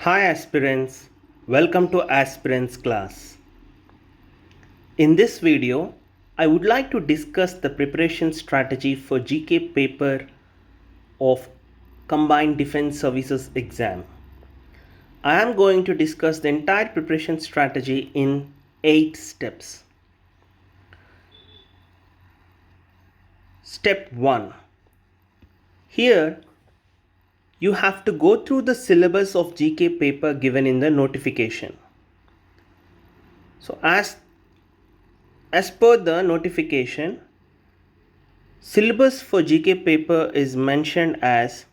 Hi aspirants, welcome to aspirants class. In this video, I would like to discuss the preparation strategy for GK paper of Combined Defense Services exam. I am going to discuss the entire preparation strategy in 8 steps. Step 1. Here, you have to go through the syllabus of GK paper given in the notification. So as per the notification, syllabus for GK paper is mentioned as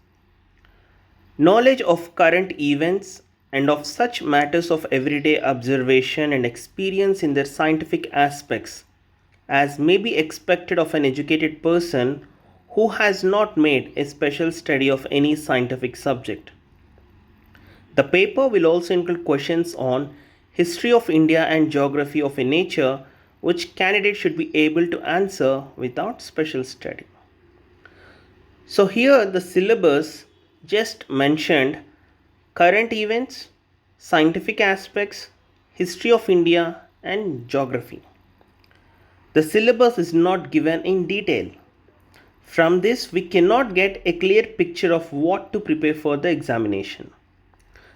knowledge of current events and of such matters of everyday observation and experience in their scientific aspects as may be expected of an educated person who has not made a special study of any scientific subject. The paper will also include questions on history of India and geography of a nature which candidates should be able to answer without special study. So here the syllabus just mentioned current events, scientific aspects, history of India and geography. The syllabus is not given in detail. From this we cannot get a clear picture of what to prepare for the examination.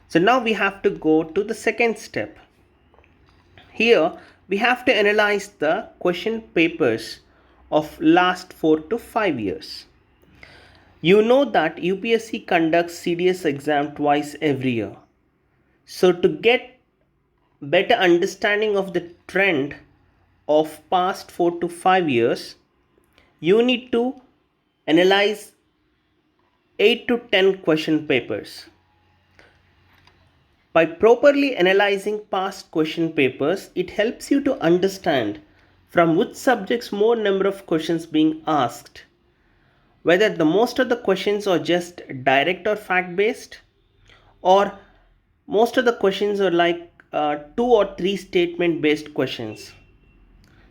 So now we have to go to the second step. Here we have to analyze the question papers of last 4 to 5 years. You know that UPSC conducts CDS exam twice every year. So to get better understanding of the trend of past 4 to 5 years, you need to analyze 8 to 10 question papers. By properly analyzing past question papers, it helps you to understand from which subjects more number of questions being asked, whether the most of the questions are just direct or fact based, or most of the questions are like 2 or 3 statement based questions.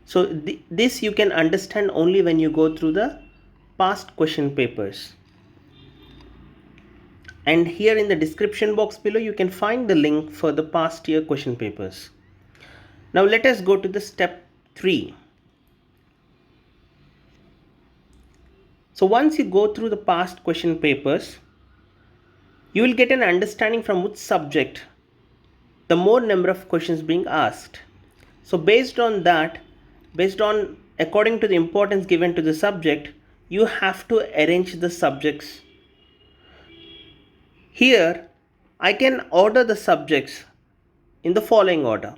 So this you can understand only when you go through the past question papers. And here in the description box below you can find the link for the past year question papers. Now let us go to the step 3. So once you go through the past question papers, you will get an understanding from which subject the more number of questions being asked. So based on that, according to the importance given to the subject, you have to arrange the subjects. Here I can order the subjects in the following order.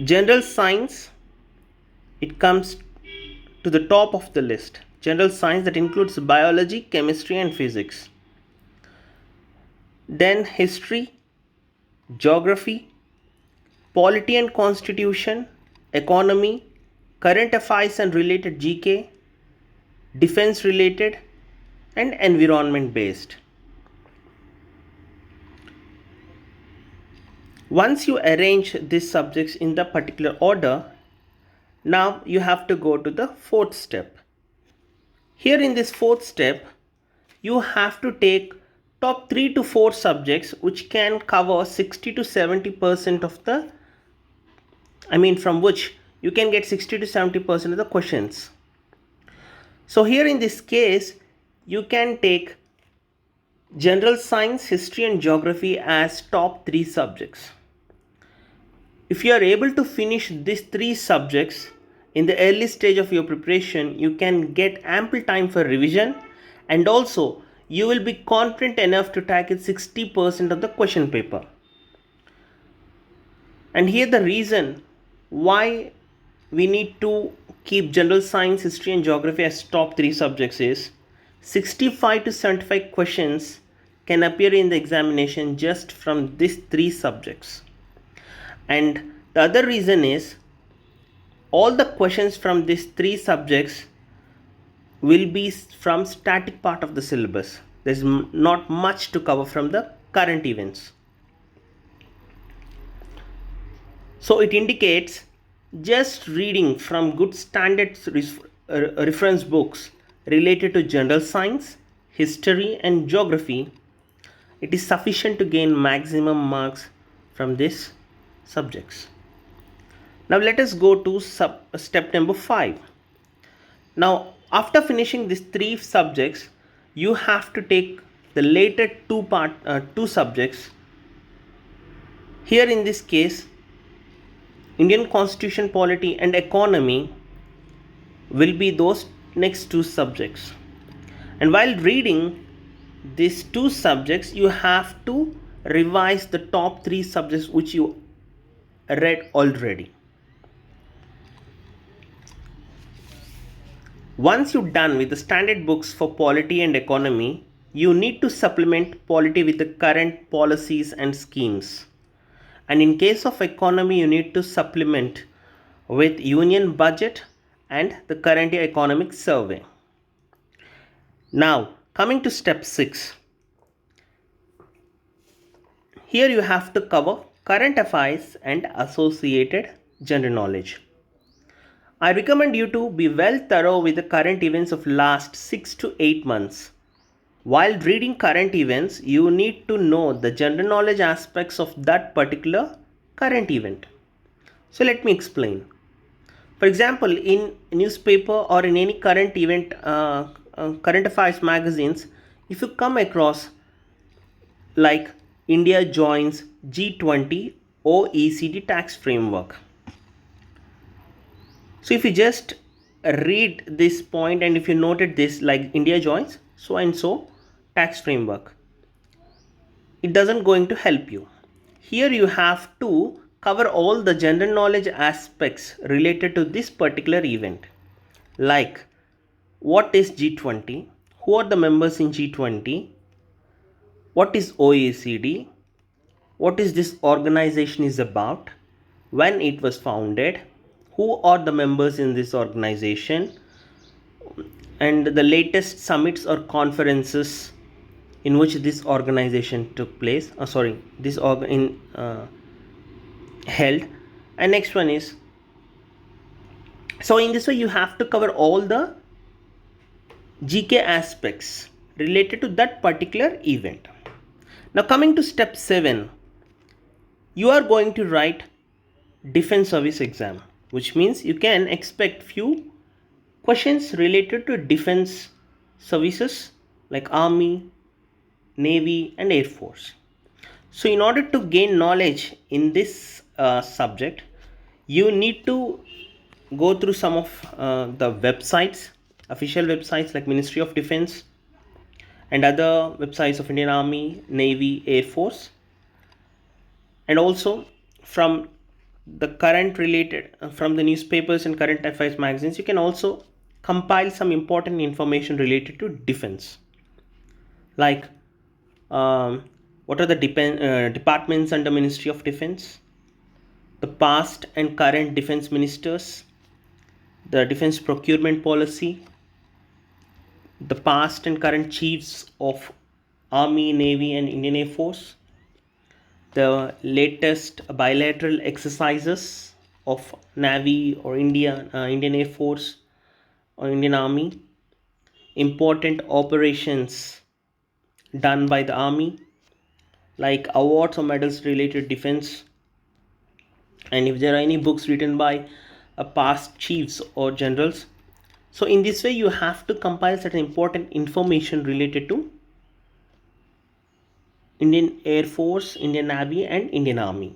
General science, it comes to the top of the list. General science, that includes biology, chemistry and physics. Then history, geography, polity and constitution, economy, current affairs and related GK, defense related and environment based. Once you arrange these subjects in the particular order, now you have to go to the fourth step. Here in this fourth step, you have to take top 3 to 4 subjects which can cover 60 to 70% of the, from which you can get 60 to 70% of the questions. So here in this case, you can take general science, history and geography as top 3 subjects. If you are able to finish these 3 subjects in the early stage of your preparation, you can get ample time for revision, and also you will be confident enough to tackle 60% of the question paper. And here the reason why we need to keep general science, history and geography as top 3 subjects is 65 to 75 questions can appear in the examination just from these 3 subjects. And the other reason is all the questions from these 3 subjects will be from static part of the syllabus. There's not much to cover from the current events. So it indicates just reading from good standard reference books related to general science, history and geography it is sufficient to gain maximum marks from these subjects. Now let us go to step number 5. Now after finishing these 3 subjects, you have to take the later two subjects. Here in this case, Indian Constitution, Polity and Economy will be those next 2 subjects. And while reading these 2 subjects, you have to revise the top 3 subjects which you read already. Once you're done with the standard books for polity and economy, you need to supplement polity with the current policies and schemes. And in case of economy, you need to supplement with union budget and the current year economic survey. Now, coming to step 6. Here you have to cover current affairs and associated general knowledge. I recommend you to be well thorough with the current events of last 6 to 8 months. While reading current events, you need to know the general knowledge aspects of that particular current event. So let me explain. For example, in newspaper or in any current event, current affairs magazines, if you come across like India joins G20 OECD tax framework. So if you just read this point and if you noted this like India joins so and so tax framework, it doesn't going to help you. Here you have to cover all the general knowledge aspects related to this particular event, like what is G20, who are the members in G20, what is OECD, what is this organization is about, when it was founded, who are the members in this organization, and the latest summits or conferences in which this organization took place. Held. And next one is, so in this way you have to cover all the GK aspects related to that particular event. Now coming to step 7, you are going to write defense service exam, which means you can expect few questions related to defense services like Army, Navy and Air Force. So in order to gain knowledge in this subject, you need to go through some of the websites, official websites like Ministry of Defense and other websites of Indian Army, Navy, Air Force, and also from the current related from the newspapers and current affairs magazines. You can also compile some important information related to defense, like what are the departments under Ministry of Defense, the past and current defense ministers, the defense procurement policy, the past and current chiefs of Army, Navy and Indian Air Force, the latest bilateral exercises of Navy or Indian Air Force or Indian Army, important operations done by the Army like awards or medals related defense, and if there are any books written by past chiefs or generals. So in this way you have to compile certain important information related to Indian Air Force, Indian Navy and Indian Army.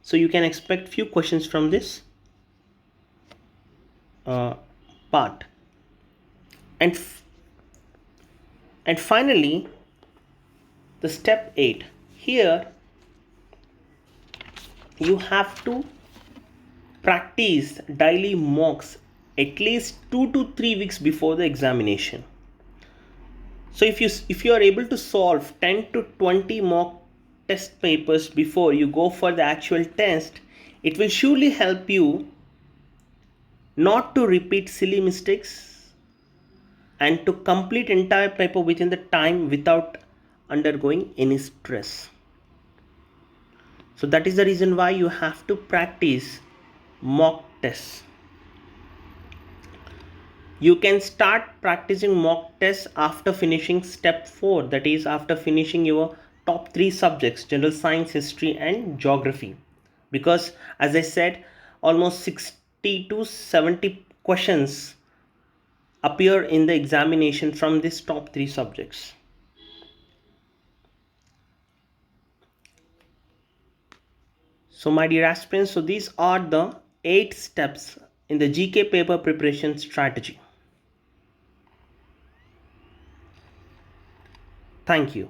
So you can expect few questions from this part. And finally, the step 8. Here you have to practice daily mocks at least 2 to 3 weeks before the examination. So if you are able to solve 10 to 20 mock test papers before you go for the actual test, it will surely help you not to repeat silly mistakes and to complete entire paper within the time without undergoing any stress. So that is the reason why you have to practice mock tests. You can start practicing mock tests after finishing step 4, that is after finishing your top 3 subjects, general science, history and geography, because as I said, almost 60 to 70 questions appear in the examination from these top 3 subjects. So my dear aspirants, so these are the 8 steps in the GK paper preparation strategy. Thank you.